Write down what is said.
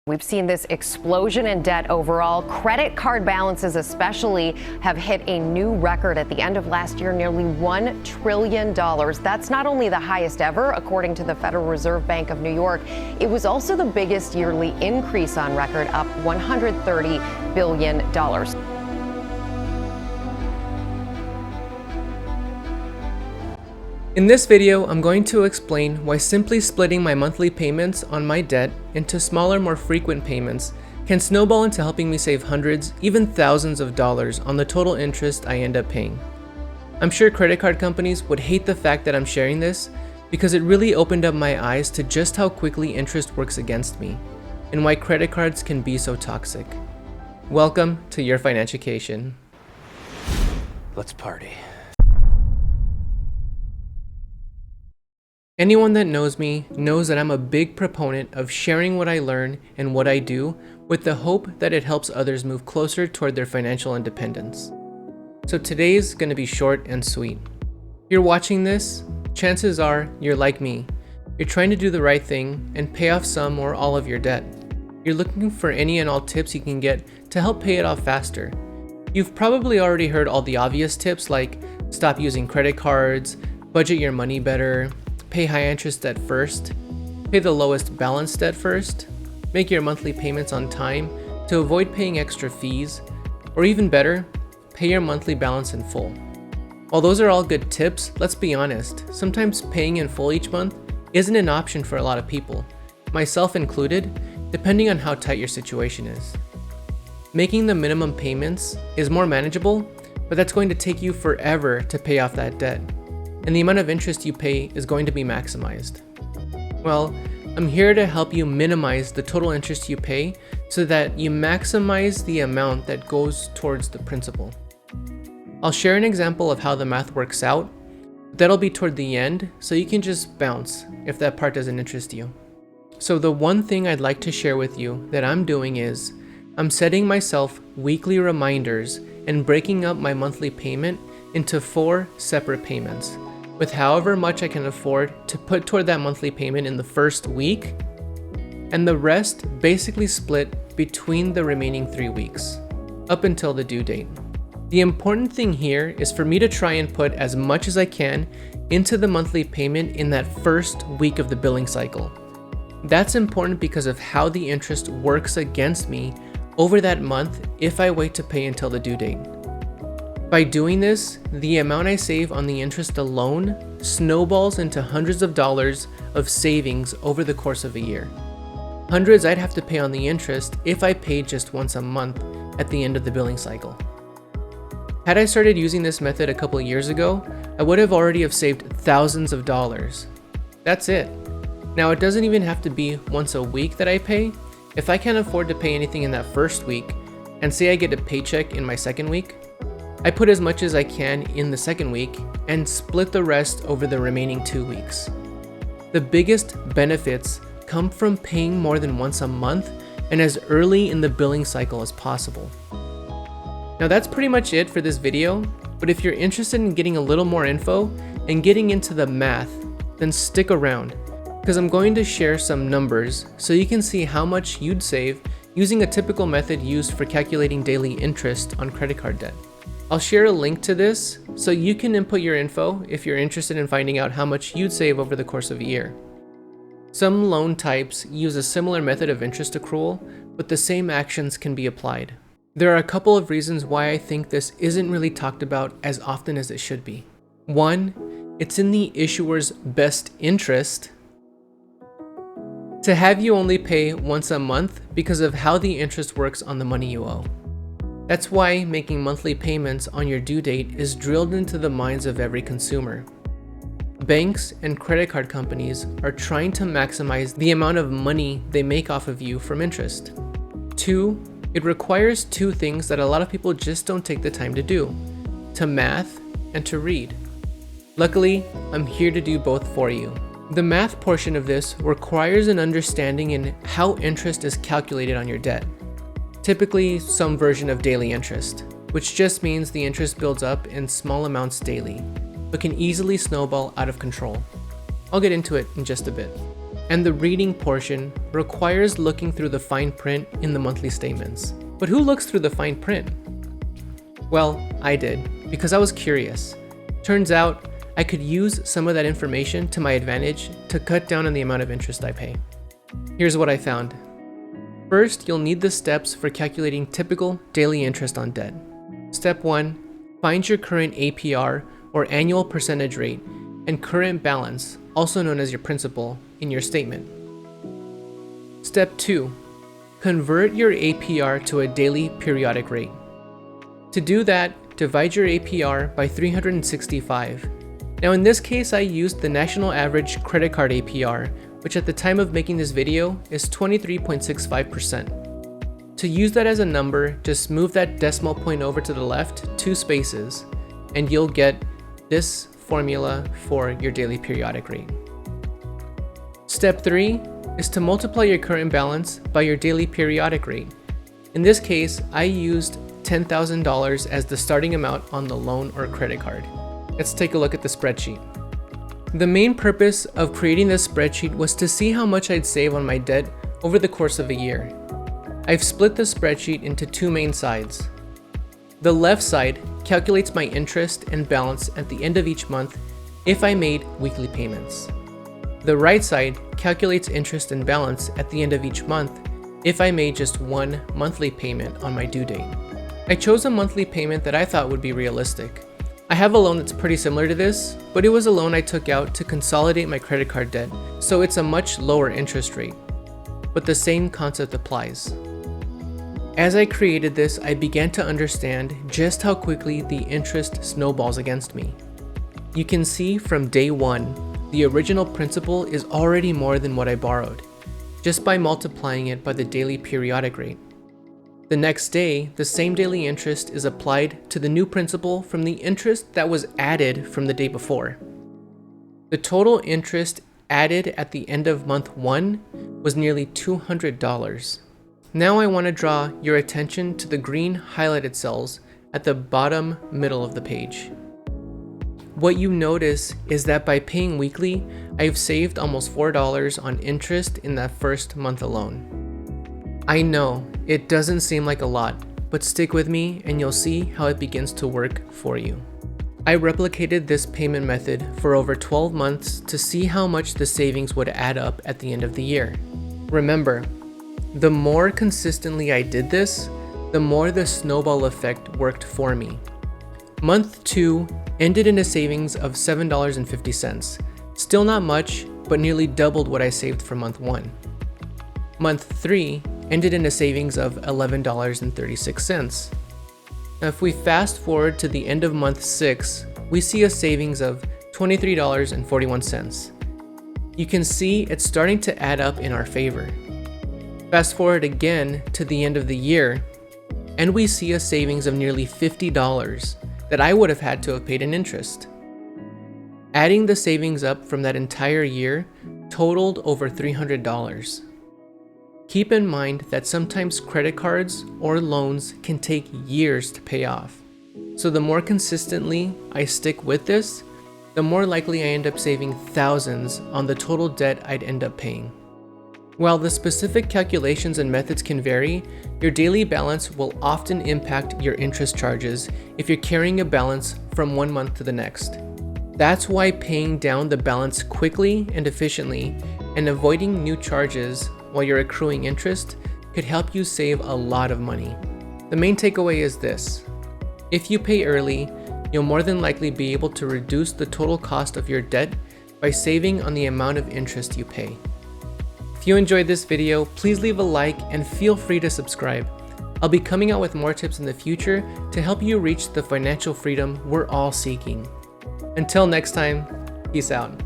We've seen this explosion in debt overall. Credit card balances especially have hit a new record at the end of last year, nearly $1 trillion. That's not only the highest ever, according to the Federal Reserve Bank of New York, it was also the biggest yearly increase on record, up $130 billion. In this video, I'm going to explain why simply splitting my monthly payments on my debt into smaller, more frequent payments can snowball into helping me save hundreds, even thousands of dollars on the total interest I end up paying. I'm sure credit card companies would hate the fact that I'm sharing this because it really opened up my eyes to just how quickly interest works against me and why credit cards can be so toxic. Welcome to Your Financication. Let's party. Anyone that knows me knows that I'm a big proponent of sharing what I learn and what I do with the hope that it helps others move closer toward their financial independence. So today's gonna be short and sweet. If you're watching this, chances are you're like me. You're trying to do the right thing and pay off some or all of your debt. You're looking for any and all tips you can get to help pay it off faster. You've probably already heard all the obvious tips like stop using credit cards, budget your money better, pay high interest debt first, pay the lowest balance debt first, make your monthly payments on time to avoid paying extra fees, or even better, pay your monthly balance in full. While those are all good tips, let's be honest, sometimes paying in full each month isn't an option for a lot of people, myself included, depending on how tight your situation is. Making the minimum payments is more manageable, but that's going to take you forever to pay off that debt, and the amount of interest you pay is going to be maximized. Well, I'm here to help you minimize the total interest you pay so that you maximize the amount that goes towards the principal. I'll share an example of how the math works out. That'll be toward the end, so you can just bounce if that part doesn't interest you. So the one thing I'd like to share with you that I'm doing is I'm setting myself weekly reminders and breaking up my monthly payment into 4 separate payments, with however much I can afford to put toward that monthly payment in the first week, and the rest basically split between the remaining 3 weeks, up until the due date. The important thing here is for me to try and put as much as I can into the monthly payment in that first week of the billing cycle. That's important because of how the interest works against me over that month if I wait to pay until the due date. By doing this, the amount I save on the interest alone snowballs into hundreds of dollars of savings over the course of a year. Hundreds I'd have to pay on the interest if I paid just once a month at the end of the billing cycle. Had I started using this method a couple years ago, I would have already saved thousands of dollars. That's it. Now it doesn't even have to be once a week that I pay. If I can't afford to pay anything in that first week, and say I get a paycheck in my second week, I put as much as I can in the second week and split the rest over the remaining 2 weeks. The biggest benefits come from paying more than once a month and as early in the billing cycle as possible. Now that's pretty much it for this video, but if you're interested in getting a little more info and getting into the math, then stick around, because I'm going to share some numbers so you can see how much you'd save using a typical method used for calculating daily interest on credit card debt. I'll share a link to this so you can input your info if you're interested in finding out how much you'd save over the course of a year. Some loan types use a similar method of interest accrual, but the same actions can be applied. There are a couple of reasons why I think this isn't really talked about as often as it should be. One, it's in the issuer's best interest to have you only pay once a month because of how the interest works on the money you owe. That's why making monthly payments on your due date is drilled into the minds of every consumer. Banks and credit card companies are trying to maximize the amount of money they make off of you from interest. 2, it requires 2 things that a lot of people just don't take the time to do: to math and to read. Luckily, I'm here to do both for you. The math portion of this requires an understanding in how interest is calculated on your debt. Typically some version of daily interest, which just means the interest builds up in small amounts daily, but can easily snowball out of control. I'll get into it in just a bit. and the reading portion requires looking through the fine print in the monthly statements. But who looks through the fine print? Well, I did, because I was curious. Turns out, I could use some of that information to my advantage to cut down on the amount of interest I pay. Here's what I found. First, you'll need the steps for calculating typical daily interest on debt. Step 1, find your current APR or annual percentage rate and current balance, also known as your principal, in your statement. Step 2, convert your APR to a daily periodic rate. To do that, divide your APR by 365. Now in this case, I used the national average credit card APR, which at the time of making this video is 23.65%. To use that as a number, just move that decimal point over to the left 2 spaces, and you'll get this formula for your daily periodic rate. Step 3 is to multiply your current balance by your daily periodic rate. In this case, I used $10,000 as the starting amount on the loan or credit card. Let's take a look at the spreadsheet. The main purpose of creating this spreadsheet was to see how much I'd save on my debt over the course of a year. I've split the spreadsheet into 2 main sides. The left side calculates my interest and balance at the end of each month if I made weekly payments. The right side calculates interest and balance at the end of each month if I made just one monthly payment on my due date. I chose a monthly payment that I thought would be realistic. I have a loan that's pretty similar to this, but it was a loan I took out to consolidate my credit card debt, so it's a much lower interest rate. But the same concept applies. As I created this, I began to understand just how quickly the interest snowballs against me. You can see from day 1, the original principal is already more than what I borrowed, just by multiplying it by the daily periodic rate. The next day, the same daily interest is applied to the new principal from the interest that was added from the day before. The total interest added at the end of month 1 was nearly $200. Now I want to draw your attention to the green highlighted cells at the bottom middle of the page. What you notice is that by paying weekly, I've saved almost $4 on interest in that first month alone. I know, it doesn't seem like a lot, but stick with me and you'll see how it begins to work for you. I replicated this payment method for over 12 months to see how much the savings would add up at the end of the year. Remember, the more consistently I did this, the more the snowball effect worked for me. Month 2 ended in a savings of $7.50. Still not much, but nearly doubled what I saved for month 1. Month 3 ended in a savings of $11.36. Now if we fast forward to the end of month 6, we see a savings of $23.41. You can see it's starting to add up in our favor. Fast forward again to the end of the year, and we see a savings of nearly $50 that I would have had to have paid in interest. Adding the savings up from that entire year totaled over $300. Keep in mind that sometimes credit cards or loans can take years to pay off. So the more consistently I stick with this, the more likely I end up saving thousands on the total debt I'd end up paying. While the specific calculations and methods can vary, your daily balance will often impact your interest charges if you're carrying a balance from one month to the next. That's why paying down the balance quickly and efficiently and avoiding new charges while you're accruing interest could help you save a lot of money. The main takeaway is this: if you pay early, you'll more than likely be able to reduce the total cost of your debt by saving on the amount of interest you pay. If you enjoyed this video, please leave a like and feel free to subscribe. I'll be coming out with more tips in the future to help you reach the financial freedom we're all seeking. Until next time, peace out.